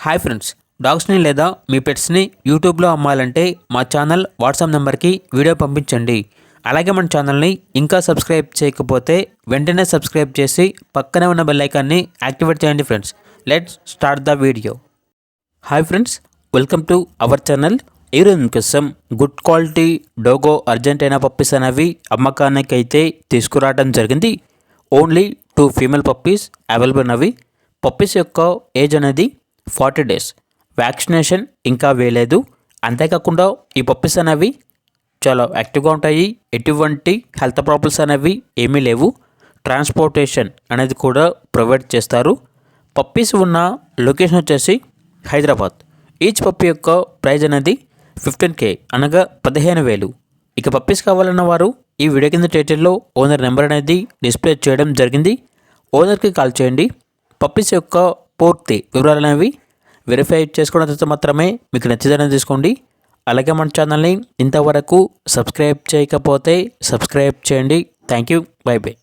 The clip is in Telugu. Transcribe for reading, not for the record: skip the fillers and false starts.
హాయ్ ఫ్రెండ్స్, డాగ్స్ని లేదా మీ పెట్స్ని యూట్యూబ్లో అమ్మాలంటే మా ఛానల్ వాట్సాప్ నెంబర్కి వీడియో పంపించండి. అలాగే మన ఛానల్ని ఇంకా సబ్స్క్రైబ్ చేయకపోతే వెంటనే సబ్స్క్రైబ్ చేసి పక్కనే ఉన్న బెల్ ఐకాన్ని యాక్టివేట్ చేయండి friends. Let's start the video. Hi friends, welcome to our channel. ఈరోజు మీకోసం గుడ్ క్వాలిటీ డోగో అర్జెంటీనా పప్పీస్ అనేవి అమ్మకానికి అయితే తీసుకురావడం జరిగింది. ఓన్లీ 2 ఫీమేల్ పప్పీస్ అవైలబుల్ ఉన్నవి. పప్పీస్ యొక్క ఏజ్ అనేది 40 డేస్. వ్యాక్సినేషన్ ఇంకా వేయలేదు. అంతేకాకుండా ఈ పప్పీస్ అనేవి చాలా యాక్టివ్గా ఉంటాయి. ఎటువంటి హెల్త్ ప్రాబ్లమ్స్ అనేవి ఏమీ లేవు. ట్రాన్స్పోర్టేషన్ అనేది కూడా ప్రొవైడ్ చేస్తారు. పప్పీస్ ఉన్న లొకేషన్ వచ్చేసి హైదరాబాద్. ఈచ్ పప్పీ యొక్క ప్రైజ్ అనేది 15K అనగా 15,000. ఇక పప్పీస్ కావాలన్న వారు ఈ వీడియో కింద టైటిల్లో ఓనర్ నెంబర్ అనేది డిస్ప్లే చేయడం జరిగింది. ఓనర్కి కాల్ చేయండి. పప్పీస్ యొక్క పూర్తి వివరాలు అనేవి వెరిఫై చేసుకోవడం తర్వాత మాత్రమే మీకు నచ్చితేనే తీసుకోండి. అలాగే మన ఛానల్ని ఇంతవరకు సబ్స్క్రైబ్ చేయకపోతే సబ్స్క్రైబ్ చేయండి. Thank you. By by.